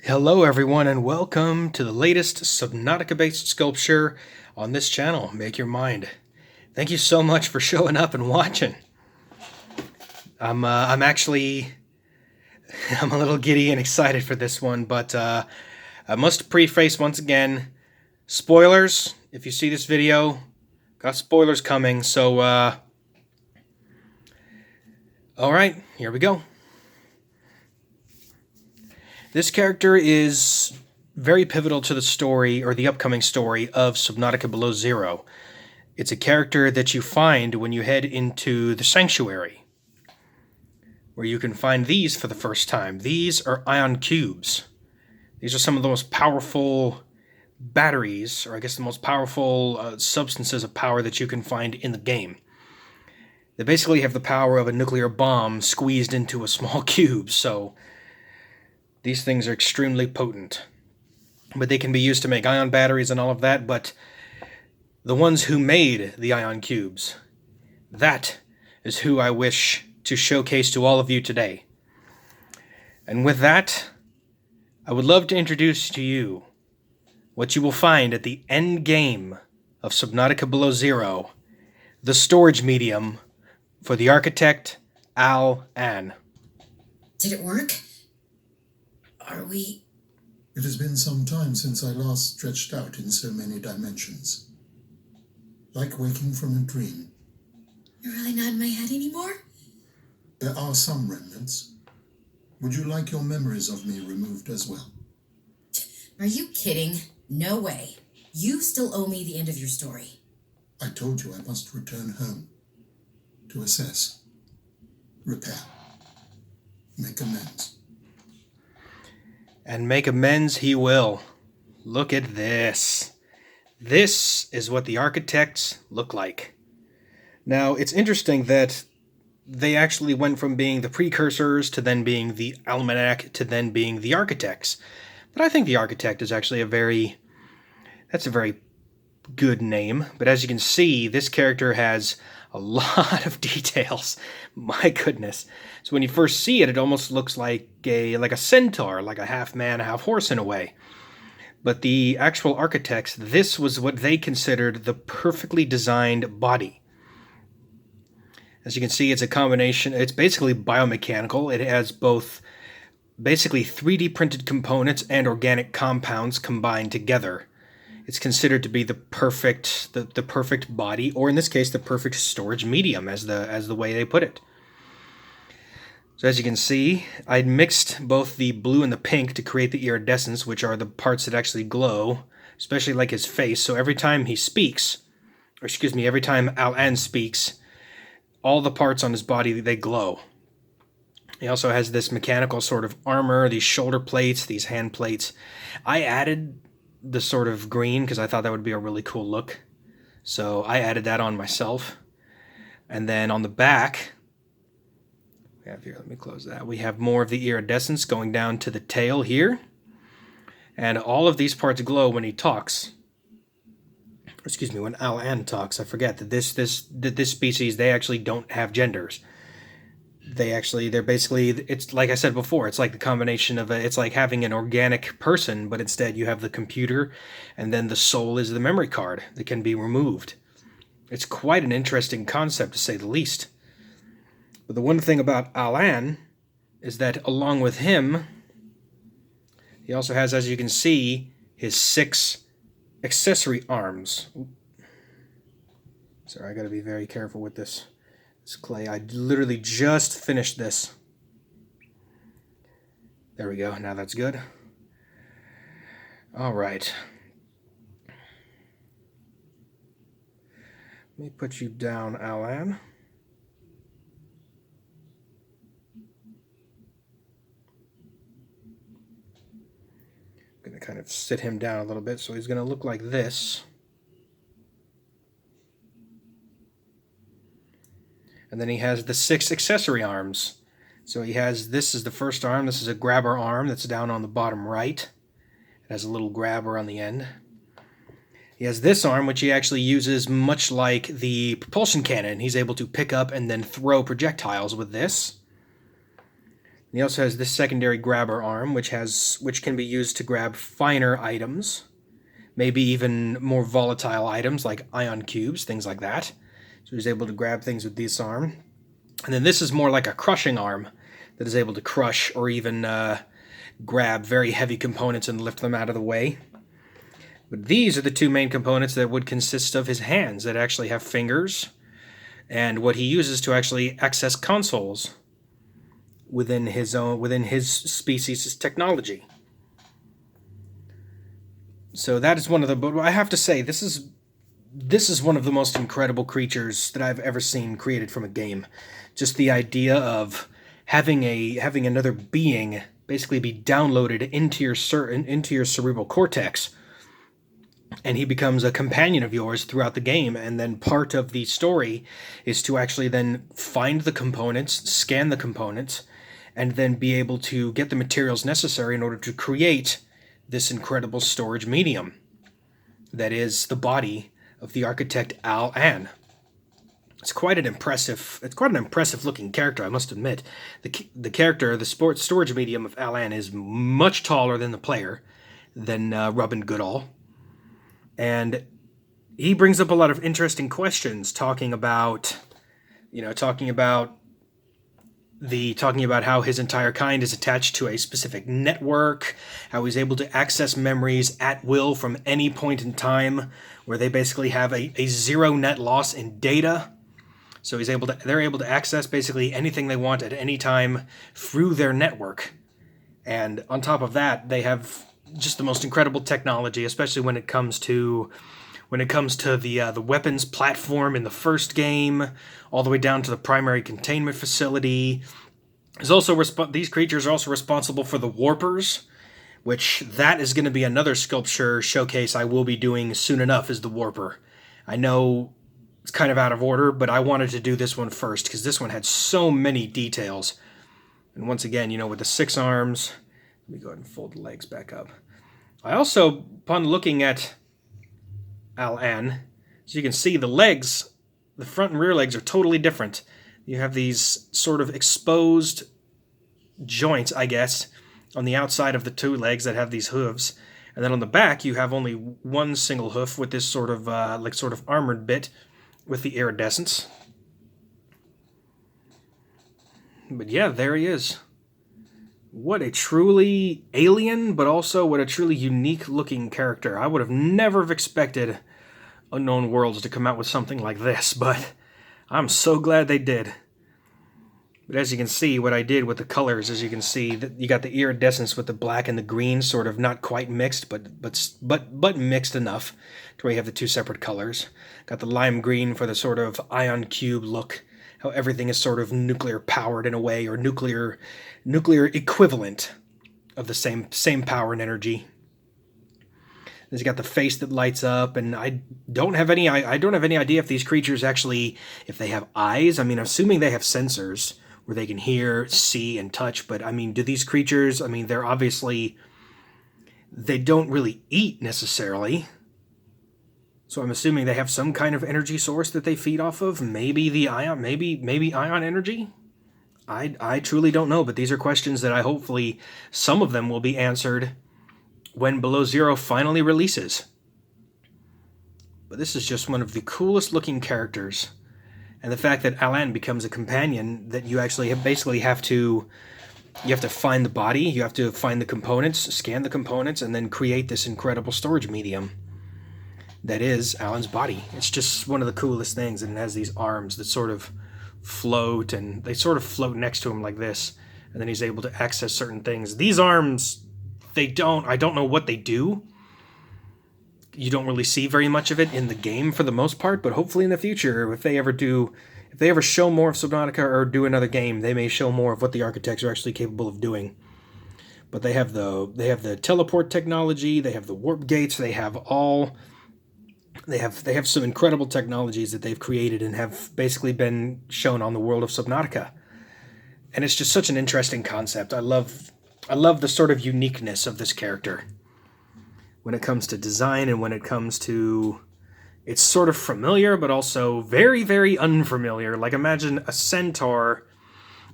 Hello everyone and welcome to the latest Subnautica-based sculpture on this channel, Make Your Mind. Thank you so much for showing up and watching. I'm actually a little giddy and excited for this one, but I must preface once again, spoilers. If you see this video, got spoilers coming, so alright, here we go. This character is very pivotal to the story, or the upcoming story, of Subnautica Below Zero. It's a character that you find when you head into the Sanctuary, where you can find these for the first time. These are ion cubes. These are some of the most powerful batteries, or I guess the most powerful substances of power that you can find in the game. They basically have the power of a nuclear bomb squeezed into a small cube, so these things are extremely potent. But they can be used to make ion batteries and all of that, but the ones who made the ion cubes, that is who I wish to showcase to all of you today. And with that, I would love to introduce to you what you will find at the end game of Subnautica Below Zero, the storage medium for the architect, Al-An. Did it work? Are we... It has been some time since I last stretched out in so many dimensions. Like waking from a dream. You're really not in my head anymore? There are some remnants. Would you like your memories of me removed as well? Are you kidding? No way. You still owe me the end of your story. I told you I must return home. To assess. Repair. Make amends. And make amends he will. Look at this. This is what the architects look like. Now, it's interesting that they actually went from being the precursors to then being the almanac to then being the architects. But I think the architect is actually that's a very good name. But as you can see, this character has a lot of details. My goodness. So when you first see it, it almost looks like a centaur, like a half man, half horse in a way. But the actual architects, this was what they considered the perfectly designed body. As you can see, it's a combination, it's basically biomechanical. It has both basically 3D printed components and organic compounds combined together. It's considered to be the perfect body, or in this case, the perfect storage medium, as the way they put it. So as you can see, I mixed both the blue and the pink to create the iridescence, which are the parts that actually glow, especially like his face. So every time he speaks, or excuse me, every time Al-An speaks, all the parts on his body, they glow. He also has this mechanical sort of armor, these shoulder plates, these hand plates. I added the sort of green because I thought that would be a really cool look. So I added that on myself. And then on the back, we have here, let me close that. We have more of the iridescence going down to the tail here. And all of these parts glow when he talks. Excuse me, when Al-An talks. I forget that this species, they actually don't have genders. They're basically, it's like I said before, it's like the combination of it's like having an organic person, but instead you have the computer, and then the soul is the memory card that can be removed. It's quite an interesting concept, to say the least. But the one thing about Al-An is that along with him, he also has, as you can see, his 6 accessory arms. Sorry, I gotta be very careful with this. This clay, I literally just finished this. There we go, now that's good. Alright. Let me put you down, Al-An. I'm going to kind of sit him down a little bit, so he's going to look like this. And then he has the 6 accessory arms. So he has, this is the first arm, this is a grabber arm that's down on the bottom right. It has a little grabber on the end. He has this arm, which he actually uses much like the propulsion cannon. He's able to pick up and then throw projectiles with this. he also has this secondary grabber arm, which can be used to grab finer items, maybe even more volatile items like ion cubes, things like that. So he's able to grab things with this arm. And then this is more like a crushing arm that is able to crush or even grab very heavy components and lift them out of the way. But these are the two main components that would consist of his hands that actually have fingers, and what he uses to actually access consoles within his species' technology. So that is one of the. But I have to say, this is one of the most incredible creatures that I've ever seen created from a game. Just the idea of having another being basically be downloaded into your cerebral cortex, and he becomes a companion of yours throughout the game, and then part of the story is to actually then find the components, scan the components, and then be able to get the materials necessary in order to create this incredible storage medium that is the body of the architect Al-An. It's quite an impressive looking character, I must admit. The storage medium of Al-An is much taller than the player, than Robin Goodall. And he brings up a lot of interesting questions, talking about how his entire kind is attached to a specific network, how he's able to access memories at will from any point in time, where they basically have a zero net loss in data. So they're able to access basically anything they want at any time through their network. And on top of that, they have just the most incredible technology, especially when it comes to the weapons platform in the first game, all the way down to the primary containment facility. These creatures are also responsible for the warpers, which that is going to be another sculpture showcase I will be doing soon enough, is the warper. I know it's kind of out of order, but I wanted to do this one first because this one had so many details. And once again, with the 6 arms, let me go ahead and fold the legs back up. I also, upon looking at Al-An, as you can see, the legs, the front and rear legs are totally different. You have these sort of exposed joints, I guess, on the outside of the 2 legs that have these hooves. And then on the back, you have only one single hoof with this sort of armored bit with the iridescence. But yeah, there he is. What a truly alien, but also what a truly unique looking character. I would have never have expected Unknown Worlds to come out with something like this, but I'm so glad they did. But as you can see, what I did with the colors, as you can see, that you got the iridescence with the black and the green, sort of not quite mixed, but mixed enough to where you have the 2 separate colors. Got the lime green for the sort of ion cube look, how everything is sort of nuclear powered in a way, or nuclear equivalent of the same power and energy. He's got the face that lights up, and I don't have any idea if these creatures actually, if they have eyes. I mean, assuming they have sensors where they can hear, see, and touch, but I mean, do these creatures, they're obviously, they don't really eat necessarily. So I'm assuming they have some kind of energy source that they feed off of. Maybe the ion, maybe ion energy. I truly don't know, but these are questions that hopefully some of them will be answered when Below Zero finally releases. But this is just one of the coolest looking characters. And the fact that Al-An becomes a companion, that you actually have to find the body, you have to find the components, scan the components, and then create this incredible storage medium that is Alan's body. It's just one of the coolest things, and it has these arms that sort of float, and they sort of float next to him like this, and then he's able to access certain things. These arms, I don't know what they do. You don't really see very much of it in the game for the most part, but hopefully in the future, if they ever show more of Subnautica or do another game, they may show more of what the architects are actually capable of doing. But they have the teleport technology, they have the warp gates, they have some incredible technologies that they've created and have basically been shown on the world of Subnautica. And it's just such an interesting concept. I love the sort of uniqueness of this character when it comes to design, and when it comes to, it's sort of familiar, but also very, very unfamiliar. Like, imagine a centaur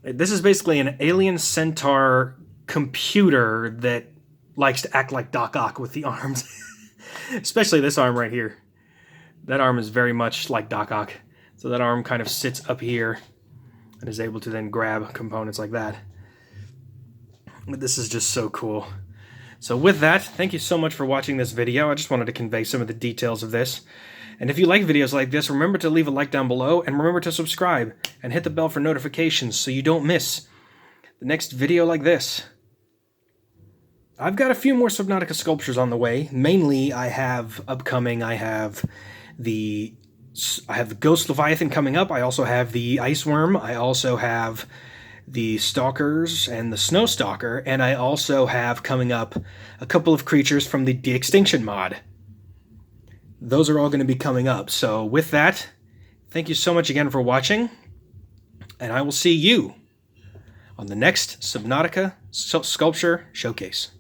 This is basically an alien centaur computer that likes to act like Doc Ock with the arms. Especially this arm right here. That arm is very much like Doc Ock. So that arm kind of sits up here and is able to then grab components like that. But this is just so cool. So with that, thank you so much for watching this video. I just wanted to convey some of the details of this. And if you like videos like this, remember to leave a like down below, and remember to subscribe and hit the bell for notifications so you don't miss the next video like this. I've got a few more Subnautica sculptures on the way. Mainly, I have the Ghost Leviathan coming up. I also have the Ice Worm. I also have the Stalkers and the Snow Stalker. And I also have coming up a couple of creatures from the De-Extinction mod. Those are all going to be coming up. So with that, thank you so much again for watching. And I will see you on the next Subnautica Sculpture Showcase.